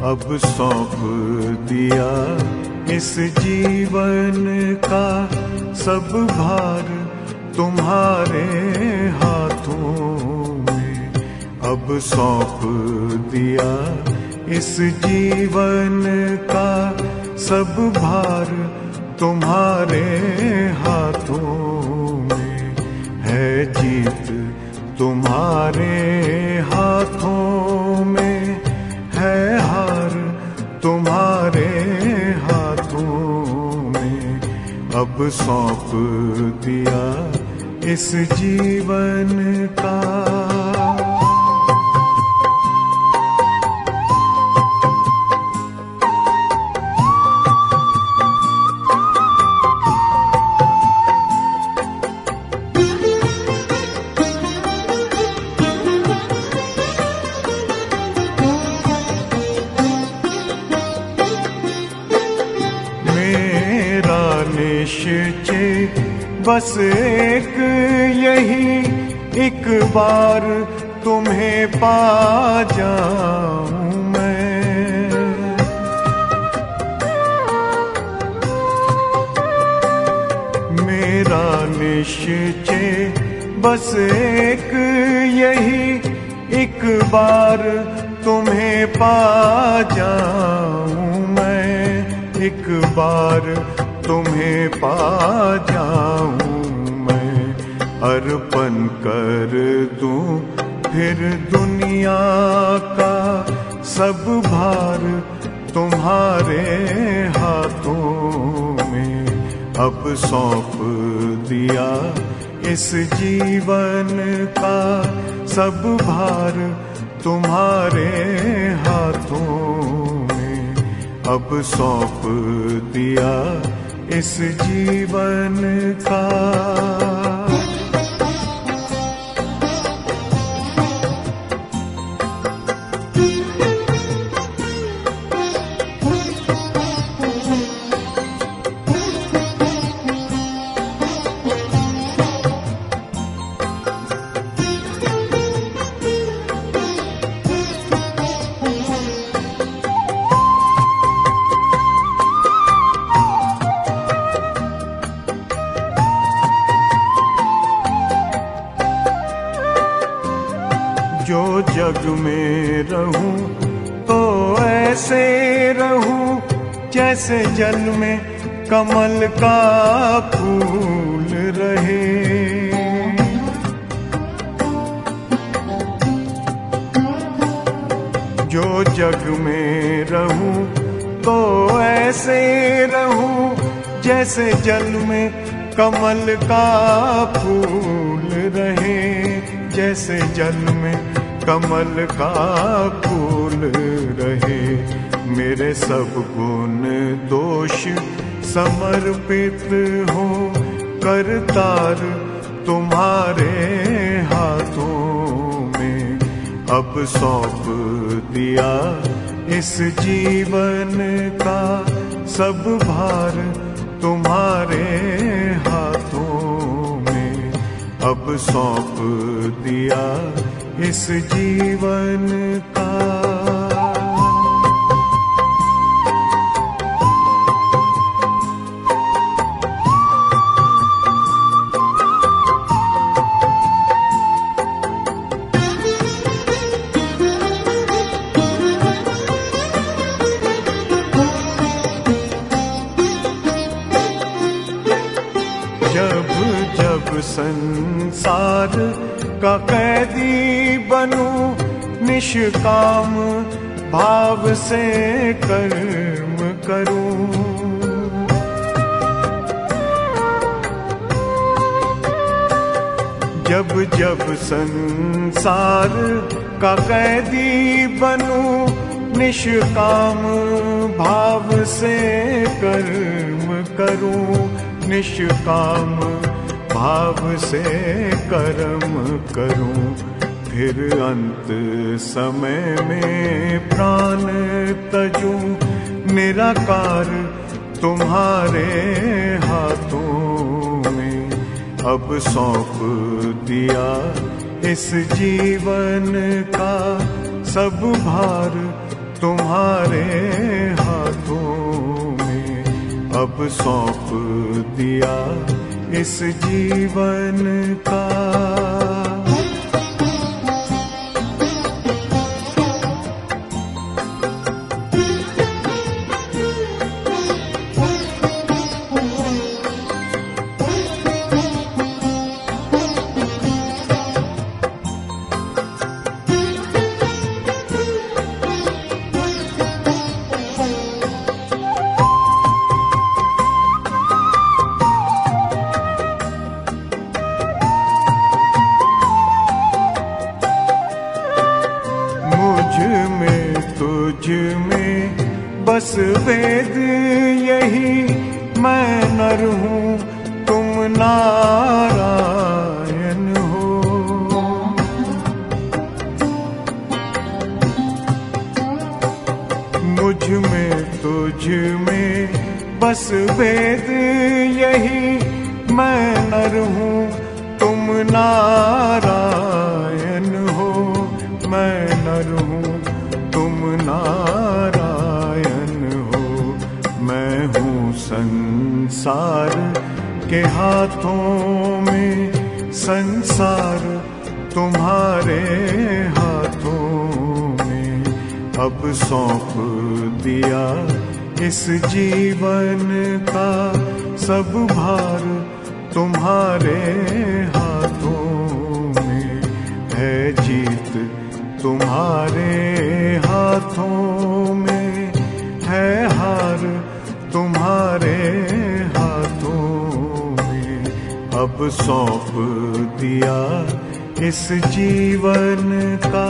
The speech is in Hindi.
अब सौंप दिया इस जीवन का सब भार तुम्हारे हाथों में। अब सौंप दिया इस जीवन का सब भार तुम्हारे हाथों में। है जीत तुम्हारे हाथों में, है हार तुम्हारे हाथों में। अब सौंप दिया इस जीवन का। निश्चय बस एक यही, एक बार तुम्हें पा जाऊं मैं। मेरा निश्चय बस एक यही, एक बार तुम्हें पा जाऊं मैं। एक बार तुम्हें पा जाऊं मैं। अर्पण कर दूं फिर दुनिया का सब भार तुम्हारे हाथों में। अब सौंप दिया इस जीवन का सब भार तुम्हारे हाथों में। अब सौंप दिया इस जीवन का। जो जग में रहूं तो ऐसे रहूं जैसे जल में कमल का फूल रहे। जो जग में रहूं तो ऐसे रहूं जैसे जल में कमल का फूल रहे। जैसे जल में कमल का फूल रहे। मेरे सब गुण दोष समर्पित हो करतार तुम्हारे हाथों में। अब सौंप दिया इस जीवन का सब भार तुम्हारे हाथों में। अब सौंप दिया इस जीवन का। जब जब संसार का कैदी बनूं, निष्काम भाव से कर्म करूं। जब जब संसार का कैदी बनूं, निष्काम भाव से कर्म करूं। निष्काम भाव से कर्म करूं। फिर अंत समय में प्राण तजूं, निराकार तुम्हारे हाथों में। अब सौंप दिया इस जीवन का सब भार तुम्हारे हाथों में अब सौंप दिया इस जीवन का। तुझ में बस वेद यही, मैं नर हूँ तुम नारायण हो। मुझ में तुझ में बस वेद यही, मैं नर हूँ तुम नारायण हो। मैं नर हूँ तुम नारायण हो। मैं हूँ संसार के हाथों में, संसार तुम्हारे हाथों में अब सौंप दिया इस जीवन का। सब भार तुम्हारे हाथों में है, जीत तुम्हारे हाथों में है, हार तुम्हारे हाथों में अब सौंप दिया इस जीवन का।